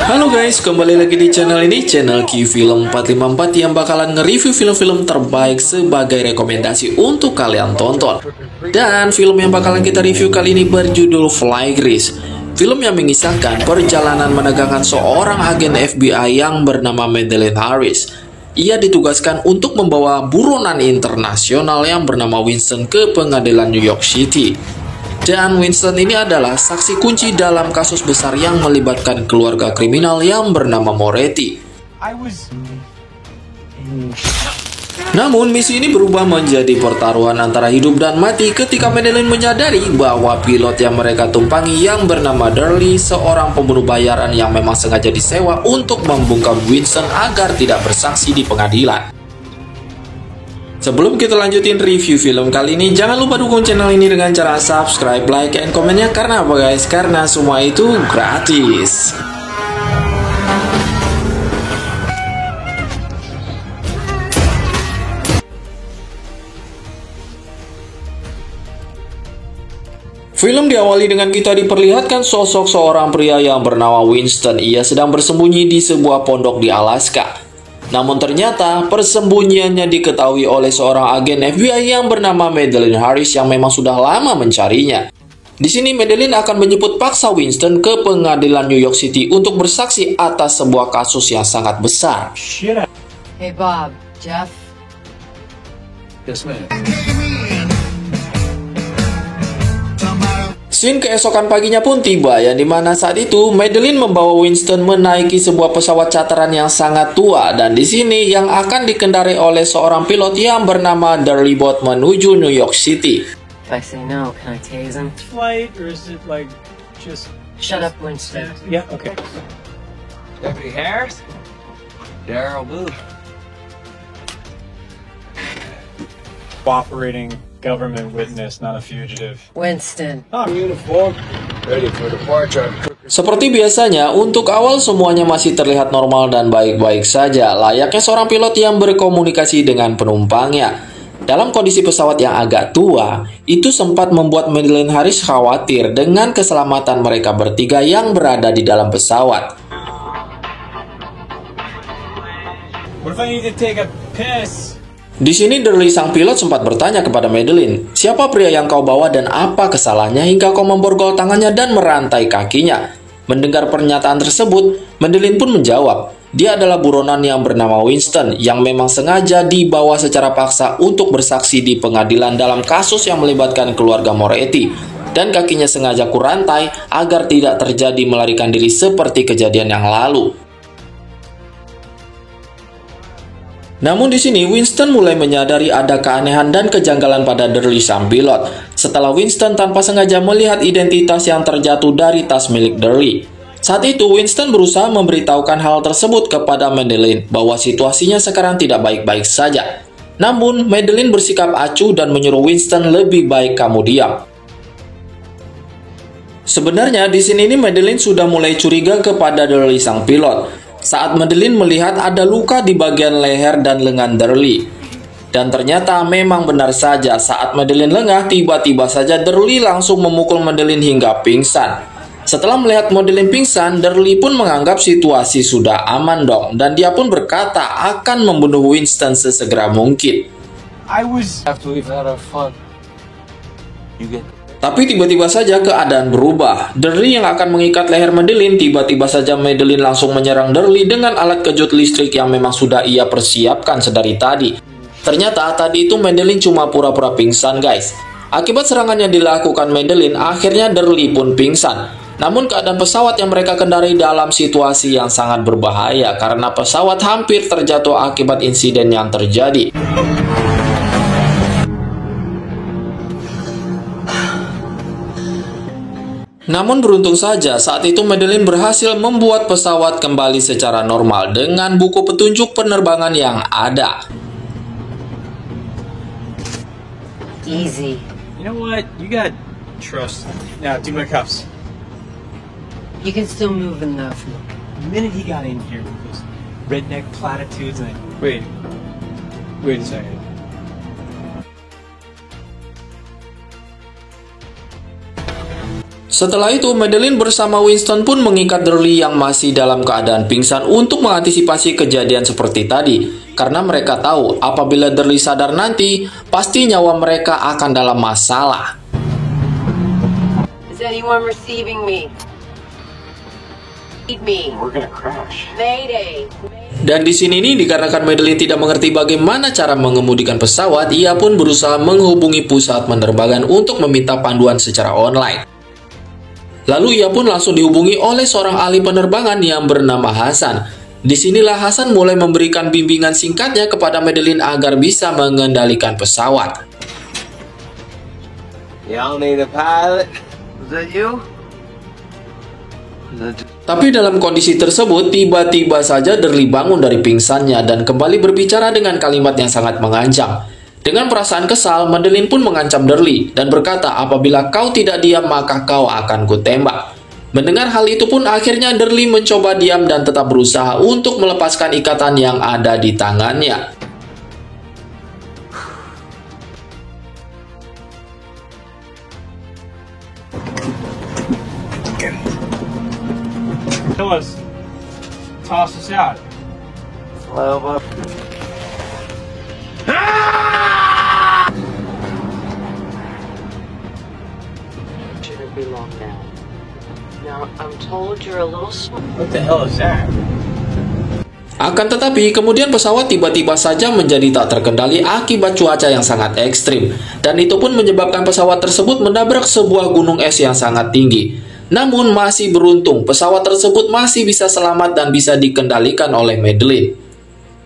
Halo guys, kembali lagi di channel ini, channel Q Film 454 yang bakalan nge-review film-film terbaik sebagai rekomendasi untuk kalian tonton. Dan film yang bakalan kita review kali ini berjudul Fly Grease. Film yang mengisahkan perjalanan menegangkan seorang agen FBI yang bernama Madeleine Harris. Ia ditugaskan untuk membawa buronan internasional yang bernama Winston ke pengadilan New York City. Dan Winston ini adalah saksi kunci dalam kasus besar yang melibatkan keluarga kriminal yang bernama Moretti. Namun misi ini berubah menjadi pertaruhan antara hidup dan mati ketika Madeleine menyadari bahwa pilot yang mereka tumpangi yang bernama Durley, seorang pembunuh bayaran yang memang sengaja disewa untuk membungkam Winston agar tidak bersaksi di pengadilan. Sebelum kita lanjutin review film kali ini, jangan lupa dukung channel ini dengan cara subscribe, like, dan komennya. Karena apa guys? Karena semua itu gratis. Film diawali dengan kita diperlihatkan sosok seorang pria yang bernama Winston. Ia sedang bersembunyi di sebuah pondok di Alaska. Namun ternyata persembunyiannya diketahui oleh seorang agen FBI yang bernama Madeleine Harris yang memang sudah lama mencarinya. Di sini Madeleine akan menjemput paksa Winston ke pengadilan New York City untuk bersaksi atas sebuah kasus yang sangat besar. Hey Bob, Jeff? Yes, ma'am. Scene keesokan paginya pun tiba, yang dimana saat itu Madeleine membawa Winston menaiki sebuah pesawat charteran yang sangat tua, dan di sini yang akan dikendarai oleh seorang pilot yang bernama Durley Bot menuju New York City. If I say no, can I tase him? Flight, or is it like just... Shut up, Winston. Yeah, okay. Deputy Harris? Daryl Booth. Cooperating government witness, not a fugitive. Winston. Uniform. Ready for departure. Seperti biasanya, untuk awal semuanya masih terlihat normal dan baik-baik saja, layaknya seorang pilot yang berkomunikasi dengan penumpangnya. Dalam kondisi pesawat yang agak tua, itu sempat membuat Madeleine Harris khawatir dengan keselamatan mereka bertiga yang berada di dalam pesawat. What if I need to take a piss? Di sini Durley sang pilot sempat bertanya kepada Madeleine, siapa pria yang kau bawa dan apa kesalahannya hingga kau memborgol tangannya dan merantai kakinya. Mendengar pernyataan tersebut, Madeleine pun menjawab, dia adalah buronan yang bernama Winston yang memang sengaja dibawa secara paksa untuk bersaksi di pengadilan dalam kasus yang melibatkan keluarga Moretti. Dan kakinya sengaja kurantai agar tidak terjadi melarikan diri seperti kejadian yang lalu. Namun di sini Winston mulai menyadari ada keanehan dan kejanggalan pada Durley sang pilot. Setelah Winston tanpa sengaja melihat identitas yang terjatuh dari tas milik Durley. Saat itu Winston berusaha memberitahukan hal tersebut kepada Madeleine bahwa situasinya sekarang tidak baik-baik saja. Namun Madeleine bersikap acuh dan menyuruh Winston lebih baik kamu diam. Sebenarnya di sini Madeleine sudah mulai curiga kepada Durley sang pilot. Saat Madeleine melihat ada luka di bagian leher dan lengan Durley. Dan ternyata memang benar saja, saat Madeleine lengah, tiba-tiba saja Durley langsung memukul Madeleine hingga pingsan. Setelah melihat Madeleine pingsan, Durley pun menganggap situasi sudah aman dong, dan dia pun berkata akan membunuh Winston sesegera mungkin. After we've had our fun, you get... Tapi tiba-tiba saja keadaan berubah. Durley yang akan mengikat leher Madeleine, tiba-tiba saja Madeleine langsung menyerang Durley dengan alat kejut listrik yang memang sudah ia persiapkan sedari tadi. Ternyata tadi itu Madeleine cuma pura-pura pingsan guys. Akibat serangan yang dilakukan Madeleine, akhirnya Durley pun pingsan. Namun keadaan pesawat yang mereka kendarai dalam situasi yang sangat berbahaya karena pesawat hampir terjatuh akibat insiden yang terjadi. Namun beruntung saja saat itu Madeleine berhasil membuat pesawat kembali secara normal dengan buku petunjuk penerbangan yang ada. Easy. You know what? You got trust. Now, do my cuffs. You can still move enough. The minute he got in here with those redneck platitudes, and wait a second. Setelah itu, Madeline bersama Winston pun mengikat Durley yang masih dalam keadaan pingsan untuk mengantisipasi kejadian seperti tadi. Karena mereka tahu apabila Durley sadar nanti, pasti nyawa mereka akan dalam masalah. Is anyone receiving me? Need me. We're gonna crash. Mayday. Dan di sini nih, dikarenakan Madeline tidak mengerti bagaimana cara mengemudikan pesawat, ia pun berusaha menghubungi pusat penerbangan untuk meminta panduan secara online. Lalu ia pun langsung dihubungi oleh seorang ahli penerbangan yang bernama Hasan. Disinilah Hasan mulai memberikan bimbingan singkatnya kepada Madeline agar bisa mengendalikan pesawat. Y'all need a pilot? Is that you? Tapi dalam kondisi tersebut, tiba-tiba saja Durley bangun dari pingsannya dan kembali berbicara dengan kalimat yang sangat mengancam. Dengan perasaan kesal, Madeline pun mengancam Durley dan berkata, apabila kau tidak diam maka kau akan kutembak. Mendengar hal itu pun akhirnya Durley mencoba diam dan tetap berusaha untuk melepaskan ikatan yang ada di tangannya. Kill us. Toss us out. Well, Shouldn't be long now. Now, I'm told you're a little small. What the hell is that? Akan tetapi, kemudian pesawat tiba-tiba saja menjadi tak terkendali akibat cuaca yang sangat ekstrim. Dan itu pun menyebabkan pesawat tersebut menabrak sebuah gunung es yang sangat tinggi. Namun masih beruntung, pesawat tersebut masih bisa selamat dan bisa dikendalikan oleh Madeline.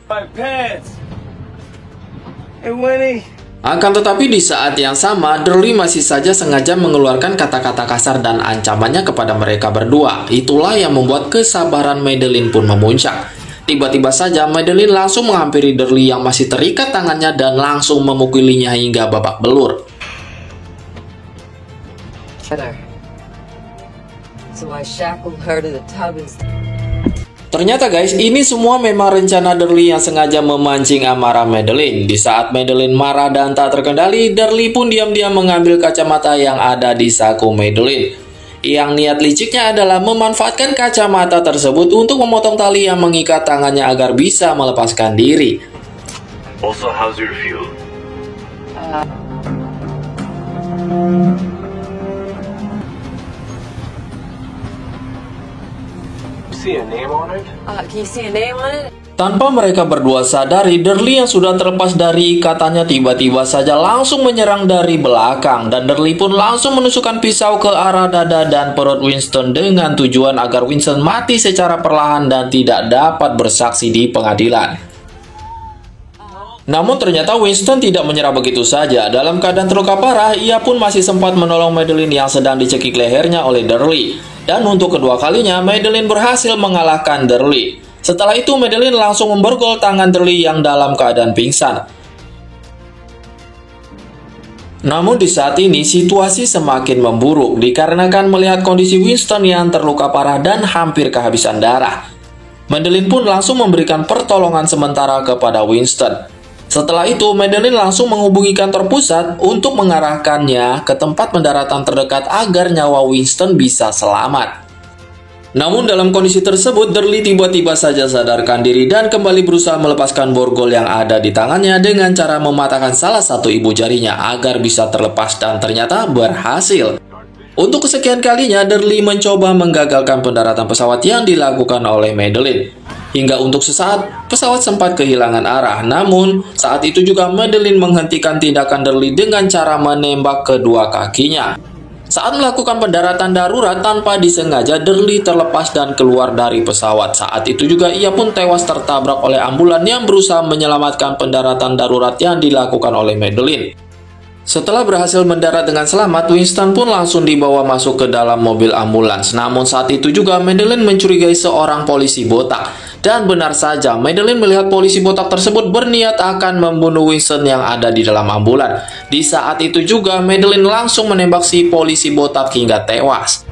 my pants. Hey, Winnie. Akan tetapi di saat yang sama, Durley masih saja sengaja mengeluarkan kata-kata kasar dan ancamannya kepada mereka berdua. Itulah yang membuat kesabaran Madeline pun memuncak. Tiba-tiba saja Madeline langsung menghampiri Durley yang masih terikat tangannya dan langsung memukulinya hingga babak belur. Better. So I shackled her to the tub instead. Ternyata guys, ini semua memang rencana Durley yang sengaja memancing amarah Madeline. Di saat Madeline marah dan tak terkendali, Durley pun diam-diam mengambil kacamata yang ada di saku Madeline. Yang niat liciknya adalah memanfaatkan kacamata tersebut untuk memotong tali yang mengikat tangannya agar bisa melepaskan diri. Also, how's your fuel? See a name on it? Can you see a name on it? Tanpa mereka berdua sadari, Durley yang sudah terlepas dari ikatannya tiba-tiba saja langsung menyerang dari belakang. Dan Durley pun langsung menusukkan pisau ke arah dada dan perut Winston dengan tujuan agar Winston mati secara perlahan dan tidak dapat bersaksi di pengadilan. Namun ternyata Winston tidak menyerah begitu saja. Dalam keadaan terluka parah, ia pun masih sempat menolong Madeline yang sedang dicekik lehernya oleh Durley. Dan untuk kedua kalinya, Madeline berhasil mengalahkan Durley. Setelah itu, Madeline langsung memborgol tangan Durley yang dalam keadaan pingsan. Namun di saat ini, situasi semakin memburuk dikarenakan melihat kondisi Winston yang terluka parah dan hampir kehabisan darah. Madeline pun langsung memberikan pertolongan sementara kepada Winston. Setelah itu, Madeline langsung menghubungi kantor pusat untuk mengarahkannya ke tempat pendaratan terdekat agar nyawa Winston bisa selamat. Namun dalam kondisi tersebut, Durley tiba-tiba saja sadarkan diri dan kembali berusaha melepaskan borgol yang ada di tangannya dengan cara mematahkan salah satu ibu jarinya agar bisa terlepas dan ternyata berhasil. Untuk kesekian kalinya, Durley mencoba menggagalkan pendaratan pesawat yang dilakukan oleh Madeline. Hingga untuk sesaat, pesawat sempat kehilangan arah. Namun, saat itu juga Madeline menghentikan tindakan Durley dengan cara menembak kedua kakinya. Saat melakukan pendaratan darurat tanpa disengaja, Durley terlepas dan keluar dari pesawat. Saat itu juga ia pun tewas tertabrak oleh ambulan yang berusaha menyelamatkan pendaratan darurat yang dilakukan oleh Madeline. Setelah berhasil mendarat dengan selamat, Winston pun langsung dibawa masuk ke dalam mobil ambulans. Namun saat itu juga Madeline mencurigai seorang polisi botak. Dan benar saja, Madeline melihat polisi botak tersebut berniat akan membunuh Winston yang ada di dalam ambulan. Di saat itu juga, Madeline langsung menembak si polisi botak hingga tewas.